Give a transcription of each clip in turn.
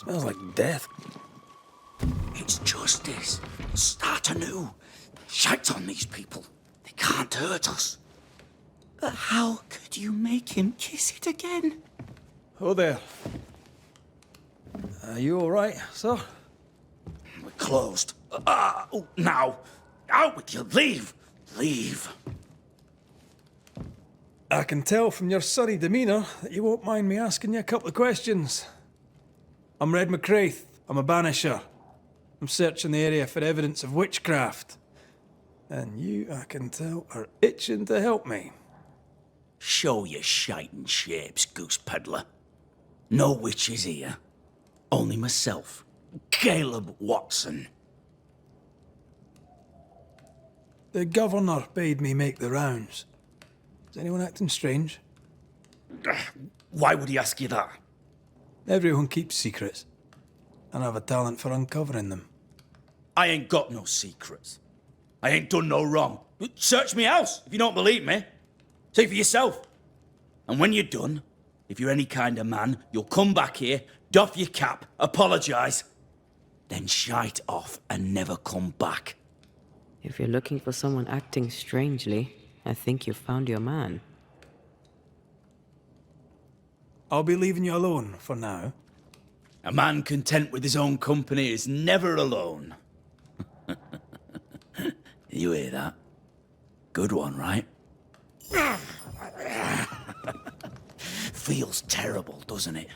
Smells like death. It's justice. Start anew. Shite on these people. They can't hurt us. But how could you make him kiss it again? Oh there. Are you all right, sir? We're closed. Now. Out with you. Leave. Leave. I can tell from your sunny demeanour that you won't mind me asking you a couple of questions. I'm Red McCraith. I'm a Banisher. I'm searching the area for evidence of witchcraft. And you, I can tell, are itching to help me. Show your shiting shapes, goose peddler. No witches here. Only myself, Caleb Wattson. The governor bade me make the rounds. Is anyone acting strange? Why would he ask you that? Everyone keeps secrets, and I have a talent for uncovering them. I ain't got no secrets. I ain't done no wrong. Search me house if you don't believe me. See for yourself. And when you're done, if you're any kind of man, you'll come back here, doff your cap, apologise, then shite off and never come back. If you're looking for someone acting strangely, I think you've found your man. I'll be leaving you alone for now. A man content with his own company is never alone. You hear that? Good one, right? Feels terrible, doesn't it?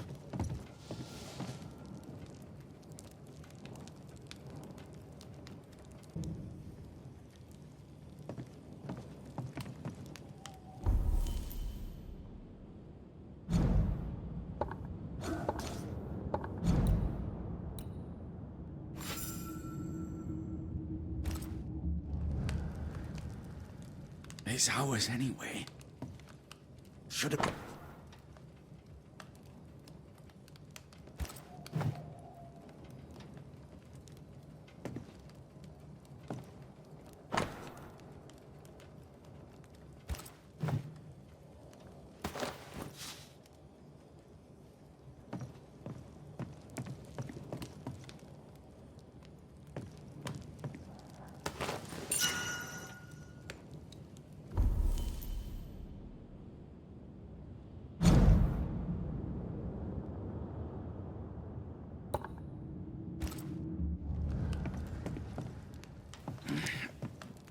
It's ours anyway. Should have...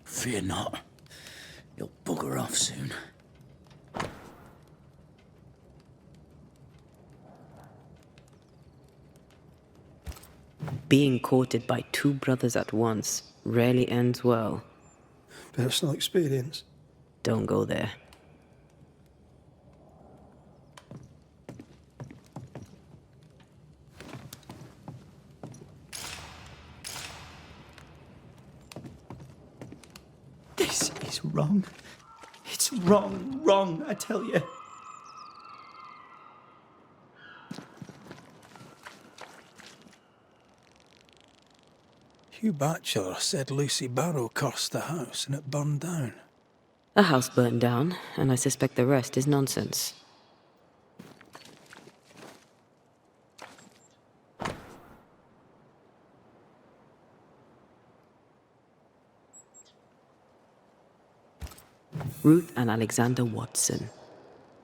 Fear not. You'll bugger off soon. Being courted by two brothers at once rarely ends well. Personal experience. Don't go there. This is wrong. It's wrong, I tell you. Hugh Batchelor said Lucy Barrow cursed the house and it burned down. A house burned down, and I suspect the rest is nonsense. Ruth and Alexander Wattson,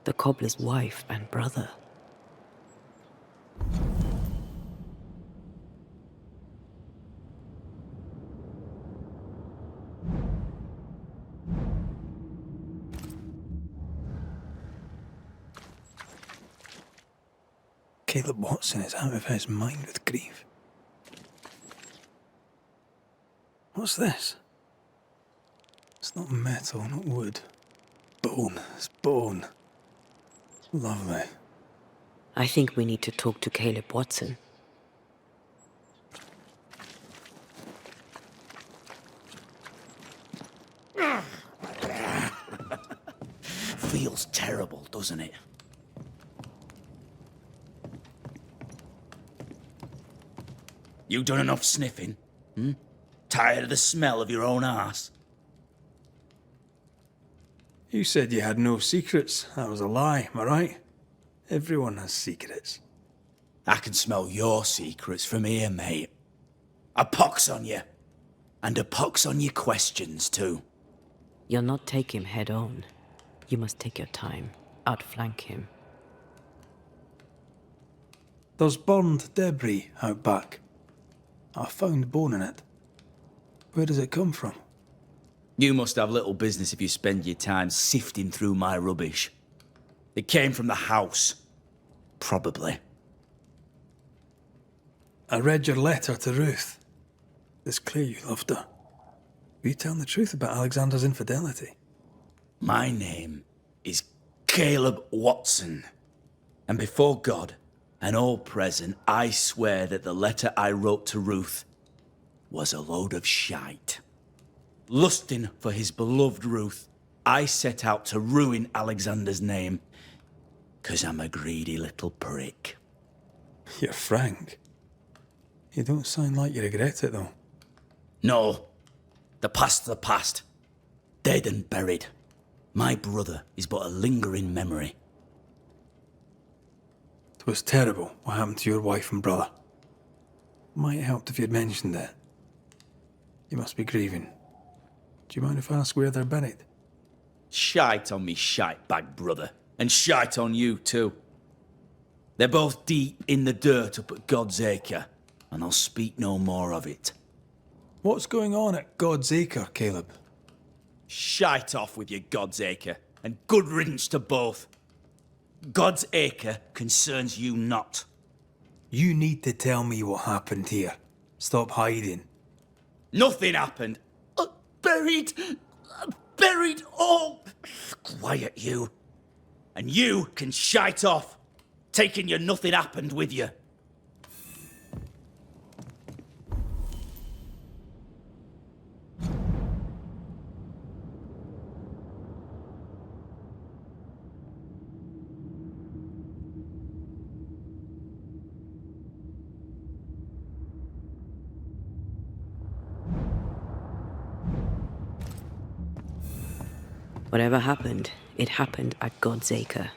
the cobbler's wife and brother. Caleb Wattson is out of his mind with grief. What's this? It's not metal, not wood. Bone. It's bone. Lovely. I think we need to talk to Caleb Wattson. Feels terrible, doesn't it? You done enough sniffing? Tired of the smell of your own arse? You said you had no secrets. That was a lie, am I right? Everyone has secrets. I can smell your secrets from here, mate. A pox on you. And a pox on your questions, too. You'll not take him head on. You must take your time, outflank him. There's burned debris out back. I found bone in it. Where does it come from? You must have little business if you spend your time sifting through my rubbish. It came from the house. Probably. I read your letter to Ruth. It's clear you loved her. Were you telling the truth about Alexander's infidelity? My name is Caleb Wattson. And before God and all present, I swear that the letter I wrote to Ruth was a load of shite. Lusting for his beloved Ruth, I set out to ruin Alexander's name, 'cause I'm a greedy little prick. You're frank. You don't sound like you regret it, though. No, the past's the past. Dead and buried. My brother is but a lingering memory. It was terrible what happened to your wife and brother. Might have helped if you'd mentioned it. You must be grieving. Do you mind if I ask where they're buried? Shite on me shite bag brother, and shite on you too. They're both deep in the dirt up at God's Acre, and I'll speak no more of it. What's going on at God's Acre, Caleb? Shite off with your God's Acre, and good riddance to both. God's Acre concerns you not. You need to tell me what happened here. Stop hiding. Nothing happened. Buried all. Quiet, you. And you can shite off, taking your nothing happened with you. Whatever happened, it happened at God's Acre.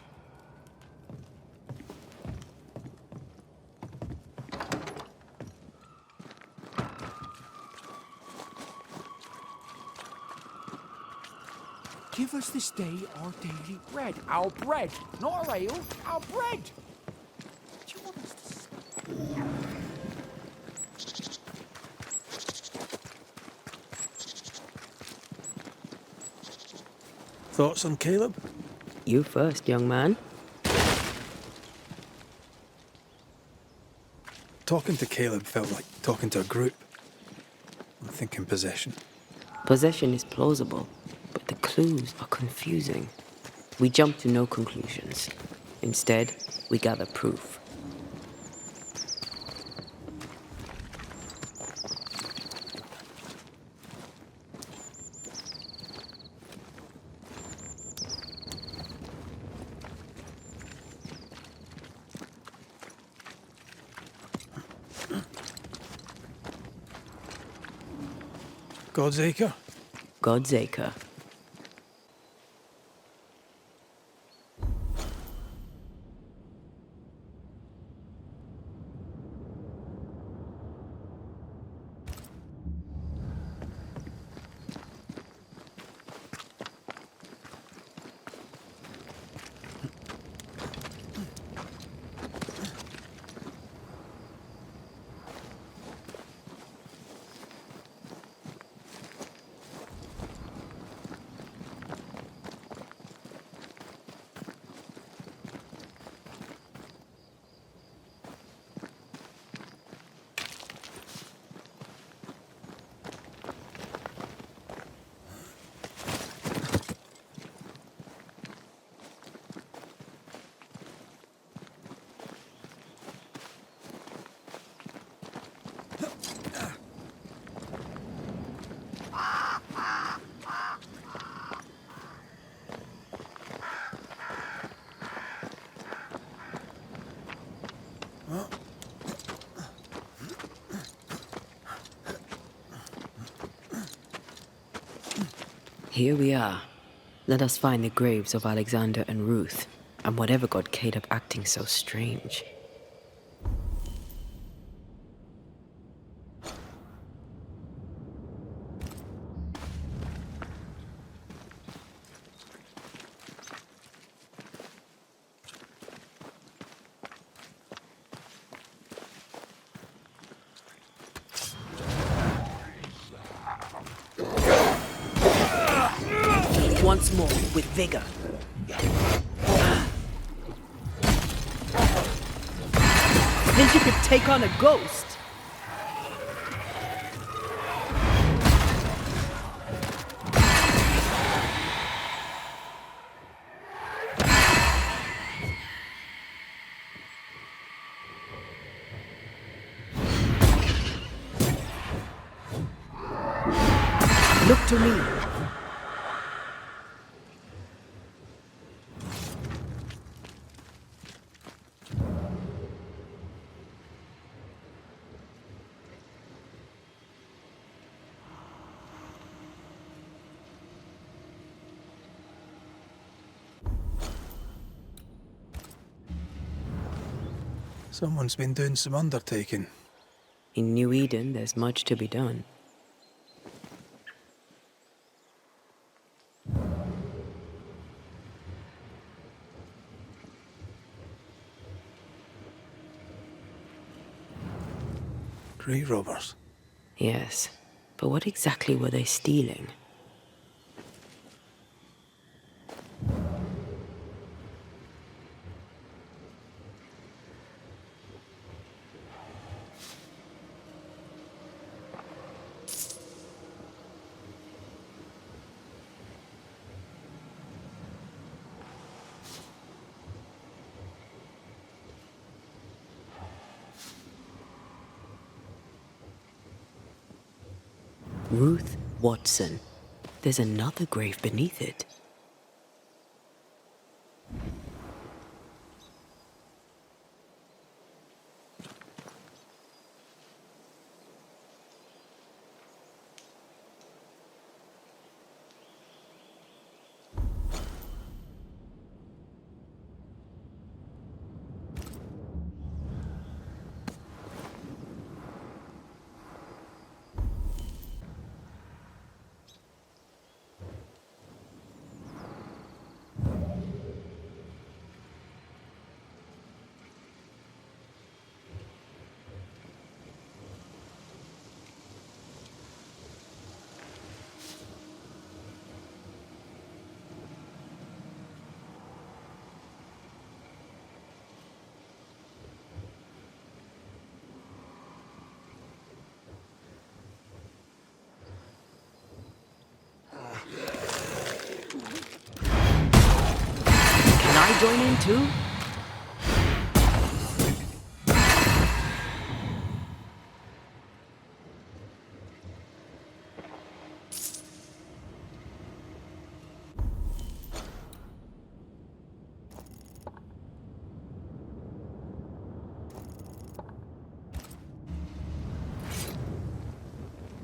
Give us this day our daily bread. Our bread, not our ale, our bread. Do you want us to... Thoughts on Caleb? You first, young man. Talking to Caleb felt like talking to a group. I'm thinking possession. Possession is plausible, but the clues are confusing. We jump to no conclusions. Instead, we gather proof. God's Acre? God's Acre. Here we are. Let us find the graves of Alexander and Ruth, and whatever got Caleb acting so strange. once more with vigor. Think you could take on a ghost? Look to me. Someone's been doing some undertaking. In New Eden, there's much to be done. Grave robbers. Yes, but what exactly were they stealing? Ruth Wattson. There's another grave beneath it. Can I join in too?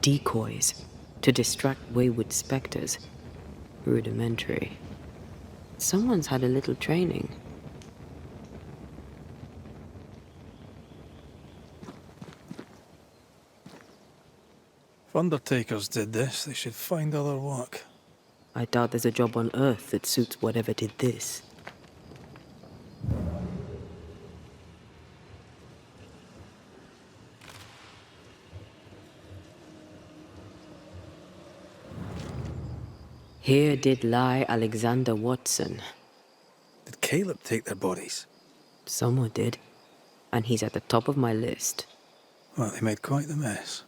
Decoys to distract wayward specters. Rudimentary. Someone's had a little training. If undertakers did this, they should find other work. I doubt there's a job on Earth that suits whatever did this. Here did lie Alexander Wattson. Did Caleb take their bodies? Someone did. And he's at the top of my list. Well, they made quite the mess.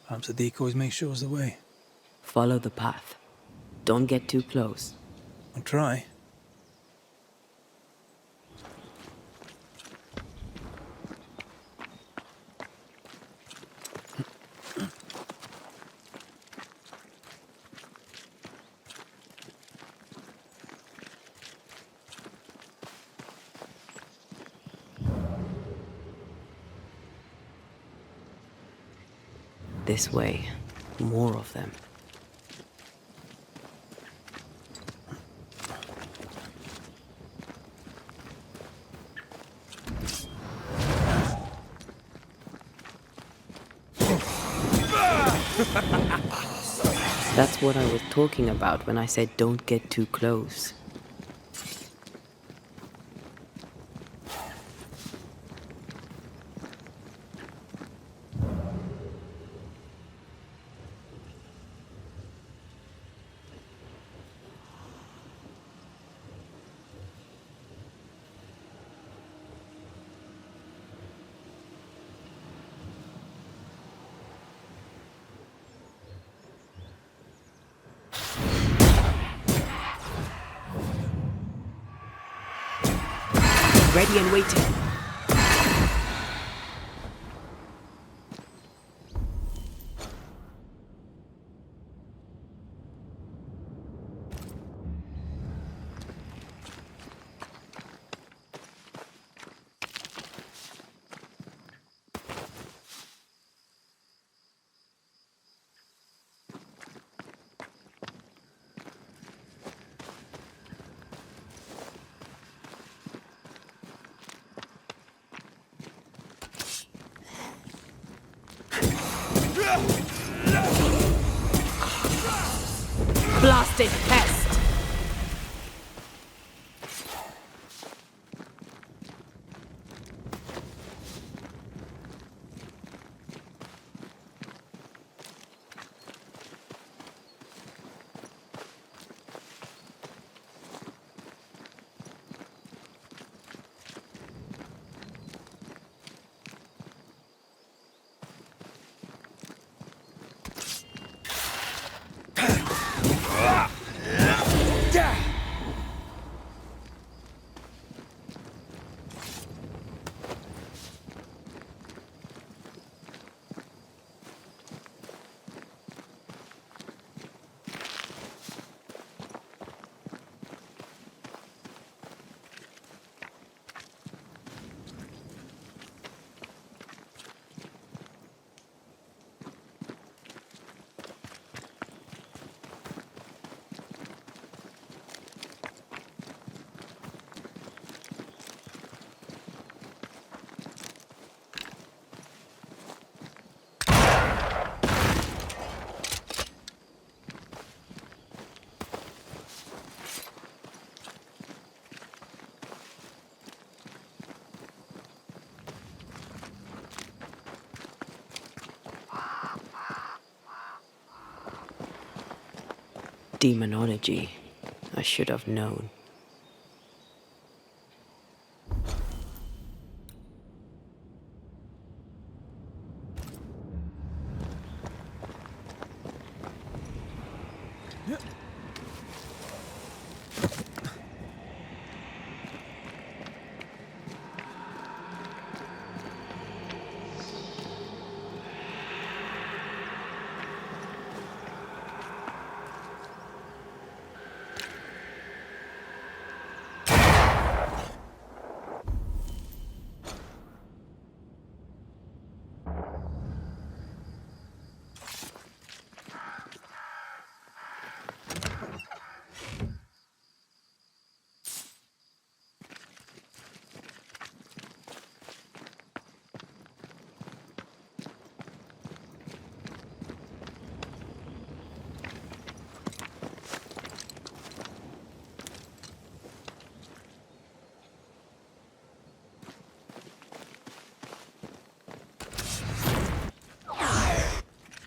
Perhaps the decoys may show us the way. Follow the path. Don't get too close. I'll try. This way. More of them. That's what I was talking about when I said don't get too close. ready and waiting. Blasted pest! Demonology. I should have known.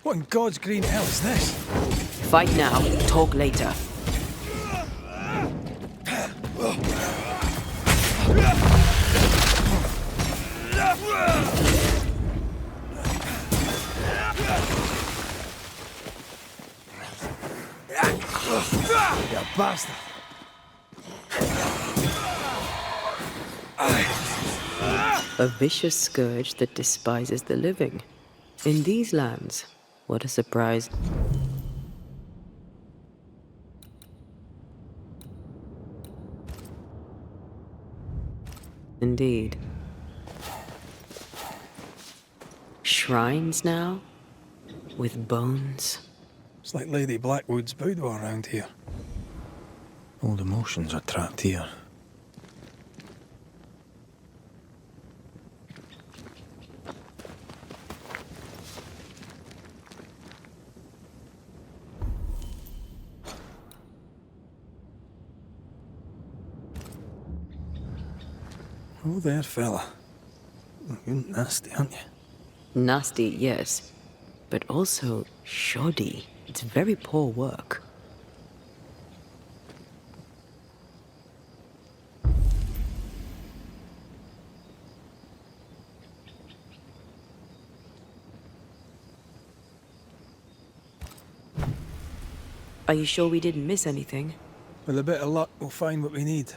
What in God's green hell is this? Fight now, talk later. You bastard. A vicious scourge that despises the living. In these lands, what a surprise. Indeed. Shrines now? With bones? It's like Lady Blackwood's boudoir around here. Old emotions are trapped here. Oh there, fella. You're nasty, aren't you? Nasty, yes. But also shoddy. It's very poor work. Are you sure we didn't miss anything? With a bit of luck, we'll find what we need.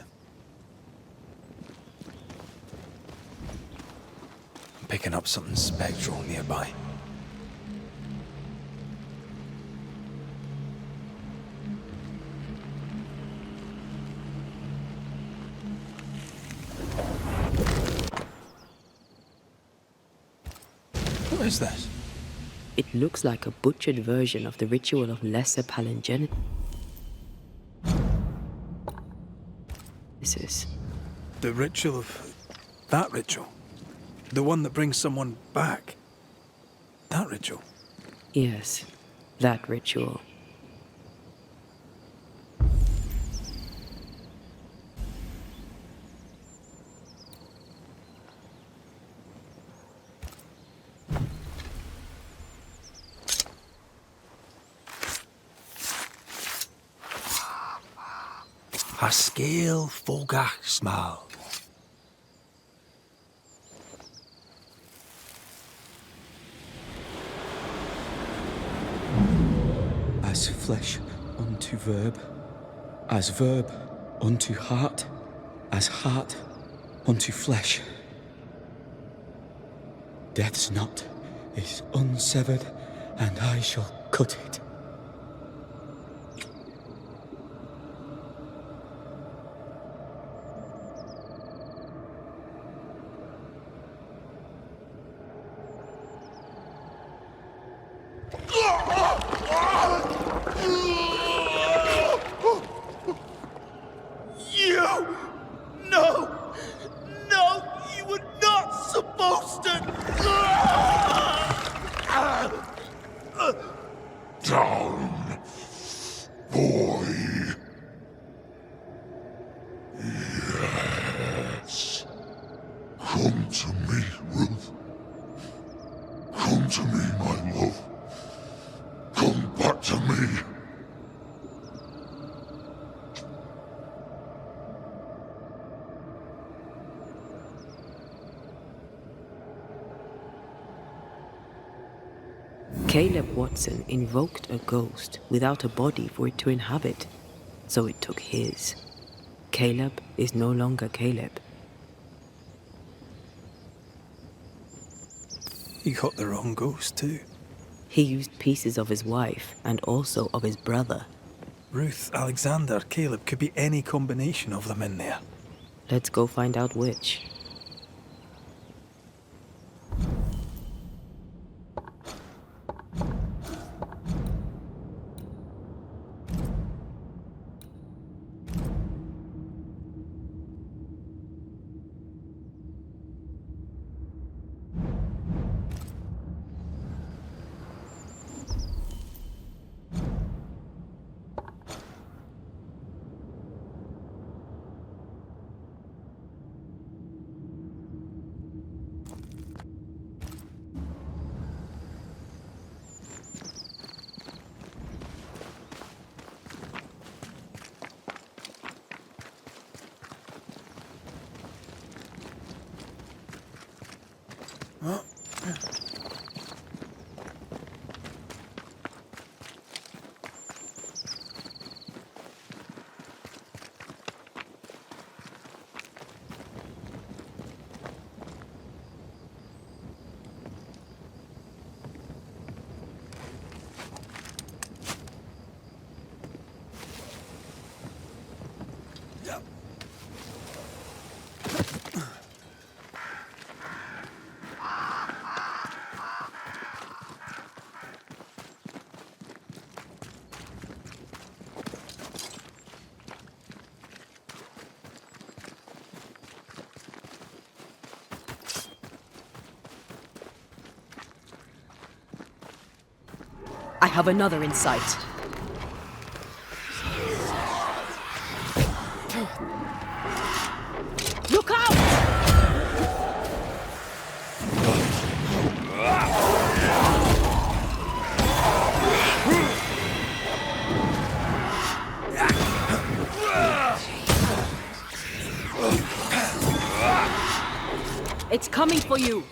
picking up something spectral nearby. What is this? It looks like a butchered version of the ritual of lesser palingenesis. The ritual of... that ritual? The one that brings someone back? That ritual? Yes, that ritual. A scale fogach smell. As flesh unto verb, as verb unto heart, as heart unto flesh. Death's knot is unsevered, and I shall cut it. You were not supposed to. Down, boy. Yes. Come to me, Ruth. Come to me, my love. Come back to me. Caleb Watson invoked a ghost without a body for it to inhabit, so it took his. Caleb is no longer Caleb. He got the wrong ghost too. He used pieces of his wife and also of his brother. Ruth, Alexander, Caleb, could be any combination of them in there. Let's go find out which. I have another in sight. Look out! It's coming for you.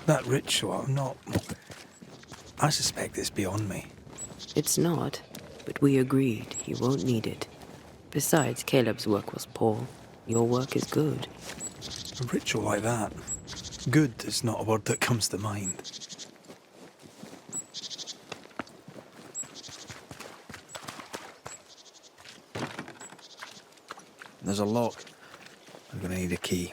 That ritual, I'm not... I suspect it's beyond me. It's not, but we agreed he won't need it. Besides, Caleb's work was poor. Your work is good. A ritual like that. Good is not a word that comes to mind. There's a lock. I'm gonna need a key.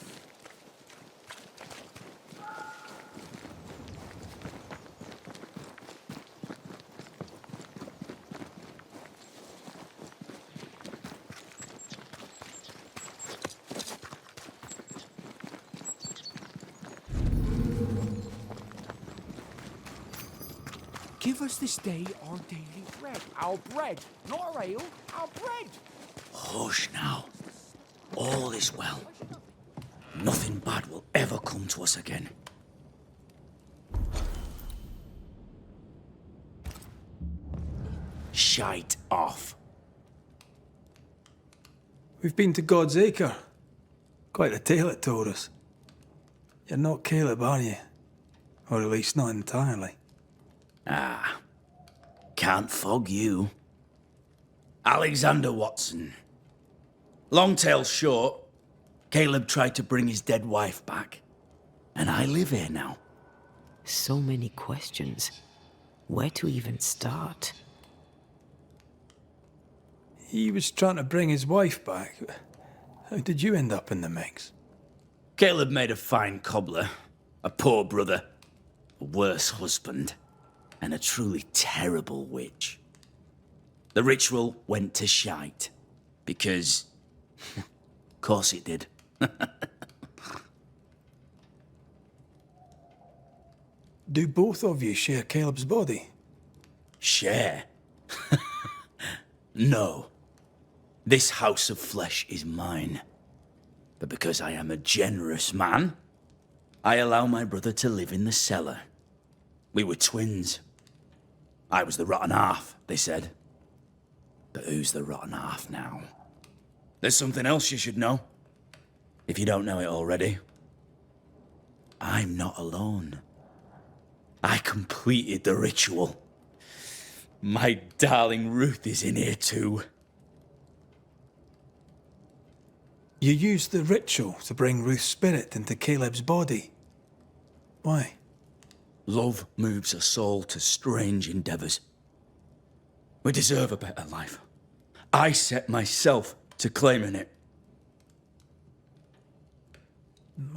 Give us this day our daily bread. Our bread, not our ale, our bread. Hush now. All is well. Nothing bad will ever come to us again. Shite off. We've been to God's Acre. Quite a tale it told us. You're not Caleb, are you? Or at least not entirely. Ah, can't fog you. Alexander Watson. Long tale short, Caleb tried to bring his dead wife back. And I live here now. So many questions. Where to even start? He was trying to bring his wife back. How did you end up in the mix? Caleb made a fine cobbler, a poor brother, a worse husband, and a truly terrible witch. The ritual went to shite, because... of course it did. Do both of you share Caleb's body? Share? No. This house of flesh is mine. But because I am a generous man, I allow my brother to live in the cellar. We were twins. I was the rotten half, they said. But who's the rotten half now? There's something else you should know, if you don't know it already. I'm not alone. I completed the ritual. My darling Ruth is in here too. You used the ritual to bring Ruth's spirit into Caleb's body. Why? Love moves a soul to strange endeavors. We deserve a better life. I set myself to claiming it.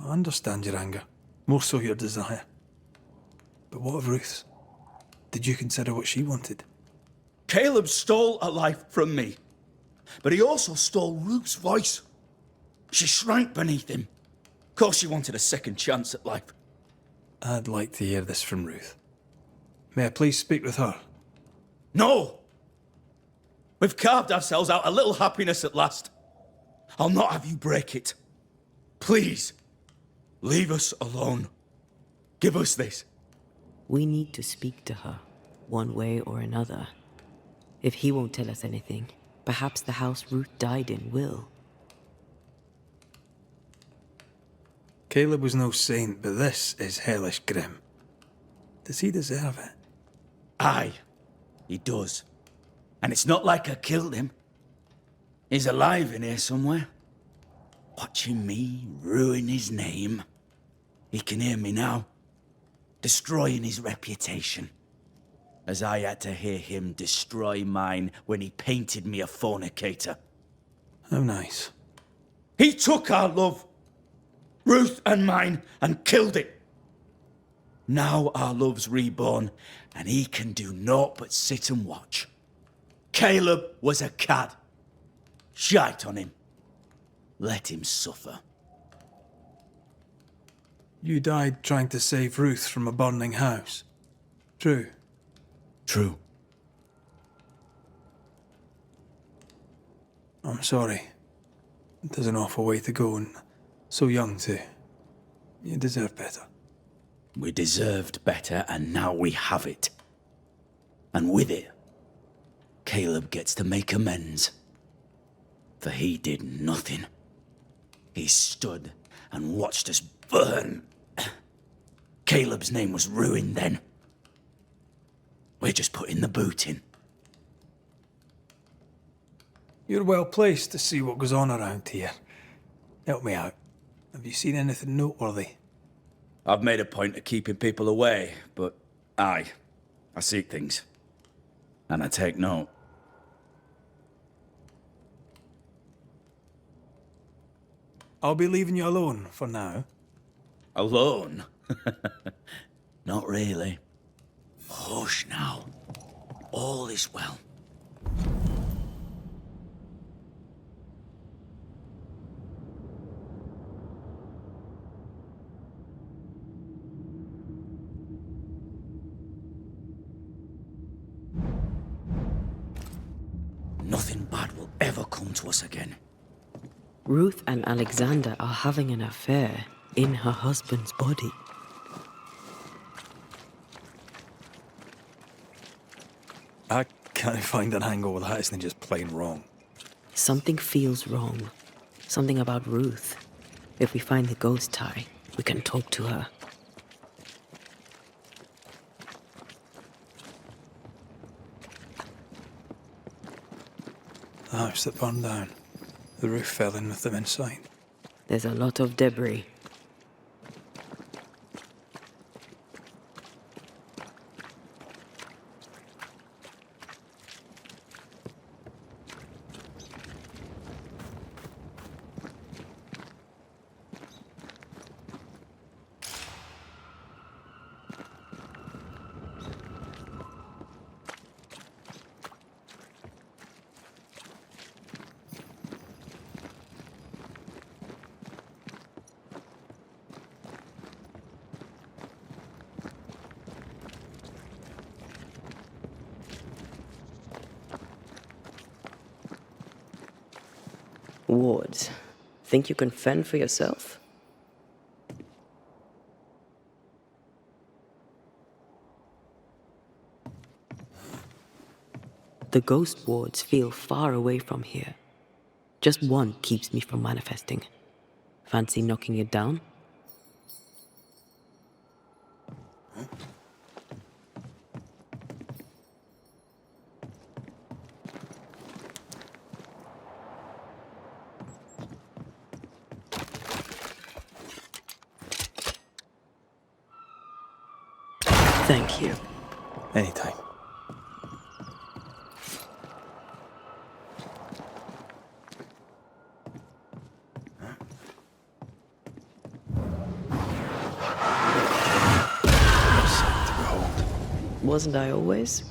I understand your anger, more so your desire. But what of Ruth's? Did you consider what she wanted? Caleb stole a life from me, but he also stole Ruth's voice. She shrank beneath him. Of course she wanted a second chance at life. I'd like to hear this from Ruth. May I please speak with her? No! We've carved ourselves out a little happiness at last. I'll not have you break it. Please, leave us alone. Give us this. We need to speak to her, one way or another. If he won't tell us anything, perhaps the house Ruth died in will. Caleb was no saint, but this is hellish grim. Does he deserve it? Aye, he does. And it's not like I killed him. He's alive in here somewhere. Watching me ruin his name. He can hear me now. Destroying his reputation. As I had to hear him destroy mine when he painted me a fornicator. How nice. He took our love, Ruth and mine, and killed it. Now our love's reborn, and he can do naught but sit and watch. Caleb was a cad. Shite on him. Let him suffer. You died trying to save Ruth from a burning house. True. True. I'm sorry. There's an awful way to go, and so young too. You deserve better. We deserved better, and now we have it. And with it, Caleb gets to make amends. For he did nothing. He stood and watched us burn. Caleb's name was ruined then. We're just putting the boot in. You're well placed to see what goes on around here. Help me out. Have you seen anything noteworthy? I've made a point of keeping people away, but I seek things. And I take note. I'll be leaving you alone for now. Alone? Not really. Hush now. All is well. Nothing bad will ever come to us again. Ruth and Alexander are having an affair in her husband's body. I can't find an angle with that isn't just plain wrong. Something feels wrong. Something about Ruth. If we find the ghost tie, we can talk to her. The house that burned down. The roof fell in with them inside. There's a lot of debris. Wards, think you can fend for yourself? The ghost wards feel far away from here. Just one keeps me from manifesting. Fancy knocking it down? Thank you. Anytime. Wasn't I always?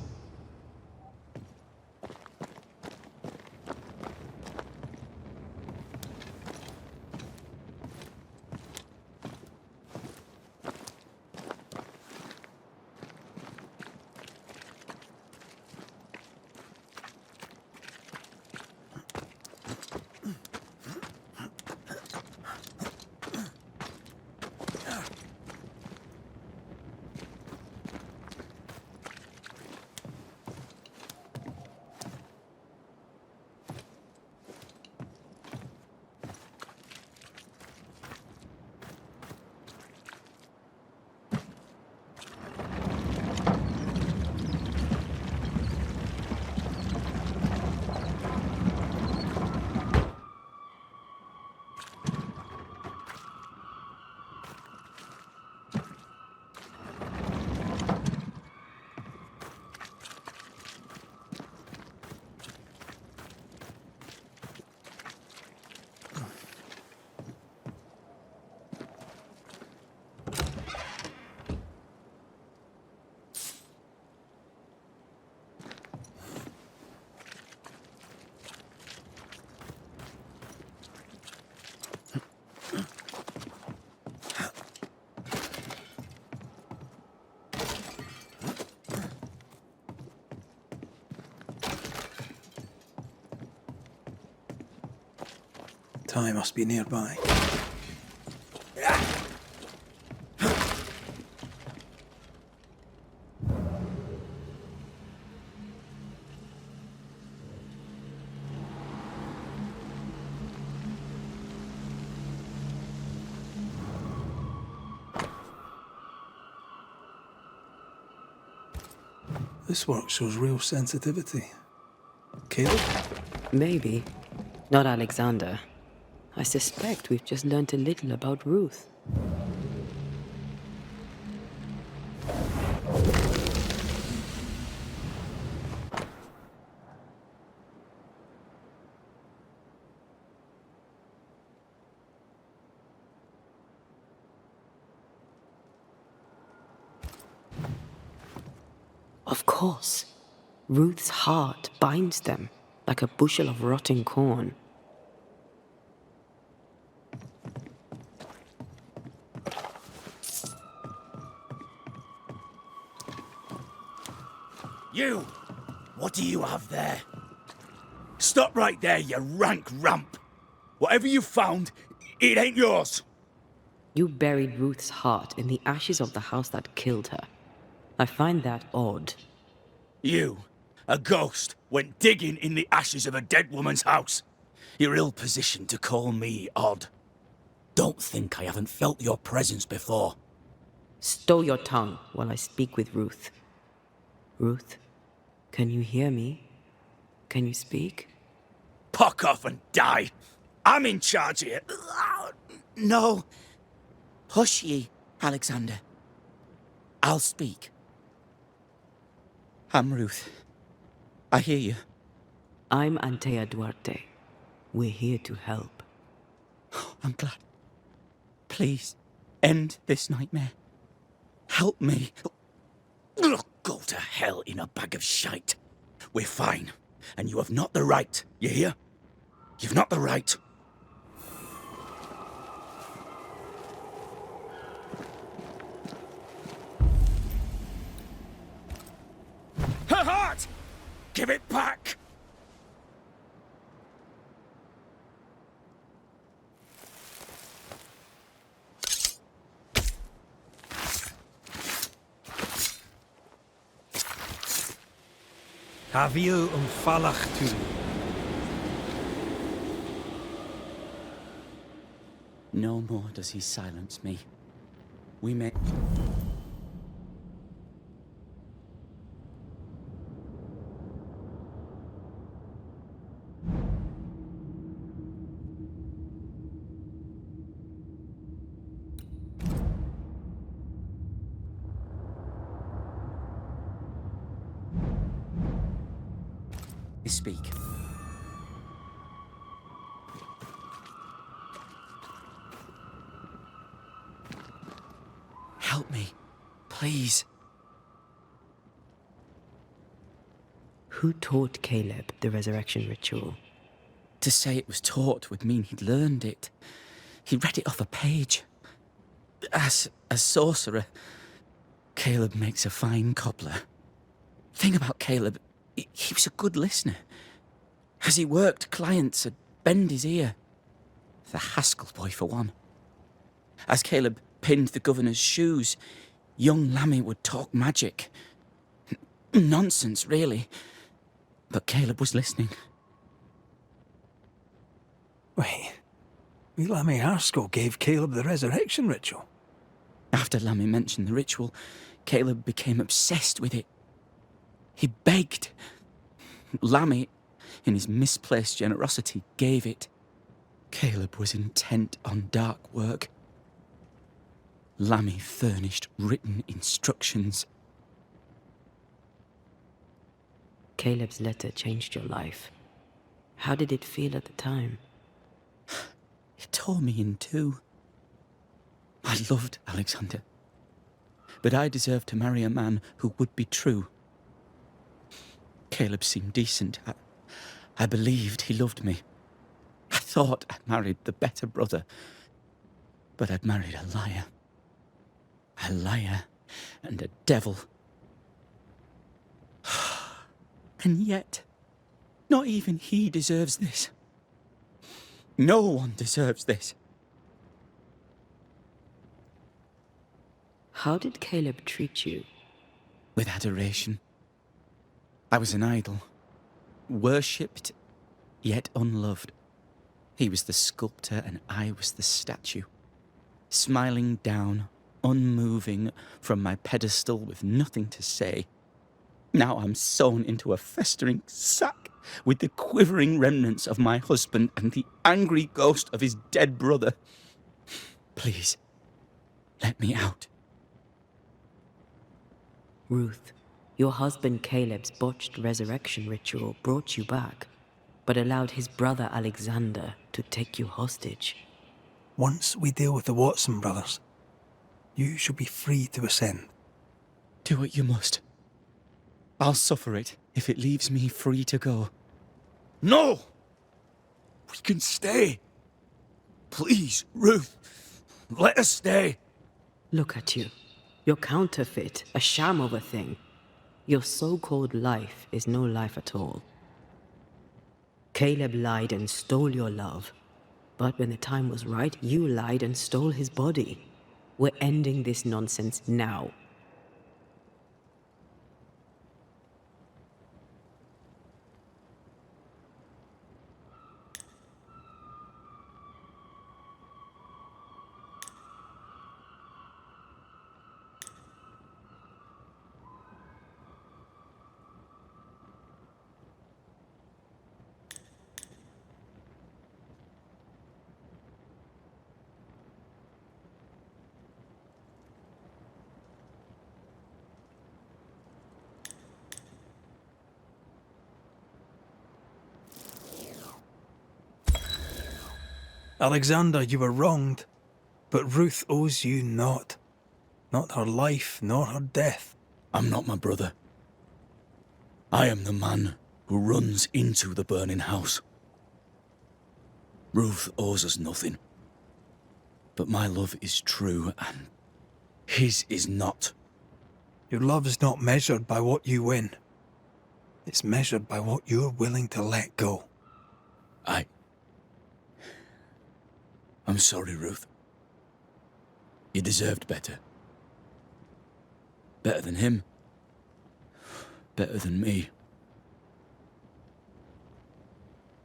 Ty must be nearby. This work shows real sensitivity. Caleb? Maybe. Not Alexander. I suspect we've just learnt a little about Ruth. Of course. Ruth's heart binds them like a bushel of rotting corn. You! What do you have there? Stop right there, you rank ramp! Whatever you found, it ain't yours! You buried Ruth's heart in the ashes of the house that killed her. I find that odd. You, a ghost, went digging in the ashes of a dead woman's house. You're ill-positioned to call me odd. Don't think I haven't felt your presence before. Stow your tongue while I speak with Ruth. Ruth, can you hear me? Can you speak? Pock off and die! I'm in charge here. No. Hush ye, Alexander. I'll speak. I'm Ruth. I hear you. I'm Antea Duarte. We're here to help. I'm glad. Please, end this nightmare. Help me. Ugh, go to hell in a bag of shite. We're fine, and you have not the right, you hear? You've not the right. Her heart! Give it back! Haviu falach tu. No more does he silence me. We may... Speak. Help me, please. Who taught Caleb the resurrection ritual? To say it was taught would mean he'd learned it. He read it off a page. As a sorcerer, Caleb makes a fine cobbler. Thing about Caleb, he was a good listener. As he worked, clients would bend his ear. The Haskell boy, for one. As Caleb pinned the governor's shoes, young Lammy would talk magic. Nonsense, really. But Caleb was listening. Wait, Lammy Haskell gave Caleb the resurrection ritual? After Lammy mentioned the ritual, Caleb became obsessed with it. He begged. Lammy, in his misplaced generosity, gave it. Caleb was intent on dark work. Lammy furnished written instructions. Caleb's letter changed your life. How did it feel at the time? It tore me in two. I loved Alexander, but I deserved to marry a man who would be true. Caleb seemed decent. I believed he loved me. I thought I'd married the better brother, but I'd married a liar. A liar and a devil. And yet, not even he deserves this. No one deserves this. How did Caleb treat you? With adoration. I was an idol, worshipped, yet unloved. He was the sculptor and I was the statue, smiling down, unmoving from my pedestal with nothing to say. Now I'm sewn into a festering sack with the quivering remnants of my husband and the angry ghost of his dead brother. Please, let me out. Ruth, your husband Caleb's botched resurrection ritual brought you back, but allowed his brother Alexander to take you hostage. Once we deal with the Wattson brothers, you shall be free to ascend. Do what you must. I'll suffer it if it leaves me free to go. No! We can stay. Please, Ruth, let us stay. Look at you. You're counterfeit, a sham of a thing. Your so-called life is no life at all. Caleb lied and stole your love. But when the time was right, you lied and stole his body. We're ending this nonsense now. Alexander, you were wronged, but Ruth owes you naught. Not her life, nor her death. I'm not my brother. I am the man who runs into the burning house. Ruth owes us nothing. But my love is true, and his is not. Your love is not measured by what you win. It's measured by what you're willing to let go. I'm sorry, Ruth. You deserved better. Better than him. Better than me.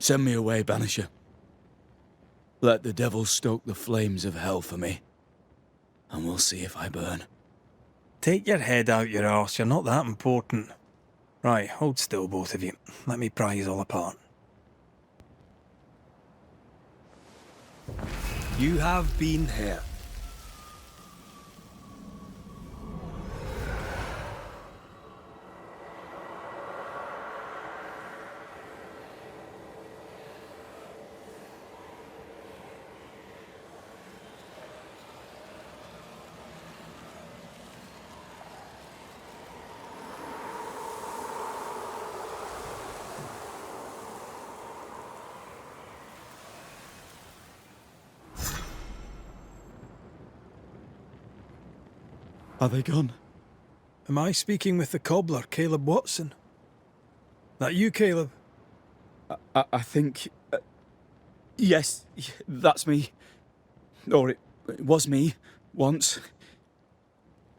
Send me away, Banisher. Let the devil stoke the flames of hell for me, and we'll see if I burn. Take your head out your arse, you're not that important. Right, hold still, both of you. Let me pry you all apart. You have been here. Are they gone? Am I speaking with the cobbler, Caleb Wattson? That you, Caleb? I think... yes, that's me. Or it was me, once.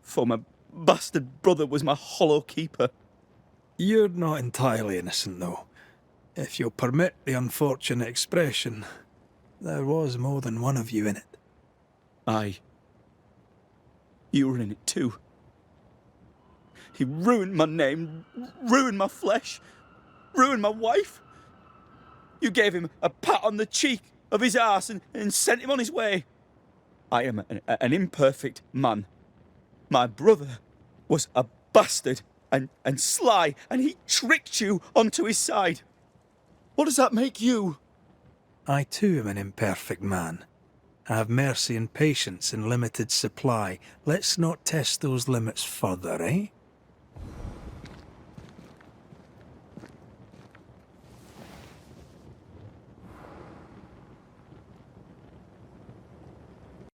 For my bastard brother was my hollow keeper. You're not entirely innocent, though. If you'll permit the unfortunate expression, there was more than one of you in it. Aye. You were in it too. He ruined my name, ruined my flesh, ruined my wife. You gave him a pat on the cheek of his arse and sent him on his way. I am an imperfect man. My brother was a bastard and sly, and he tricked you onto his side. What does that make you? I too am an imperfect man. I have mercy and patience in limited supply. Let's not test those limits further, eh?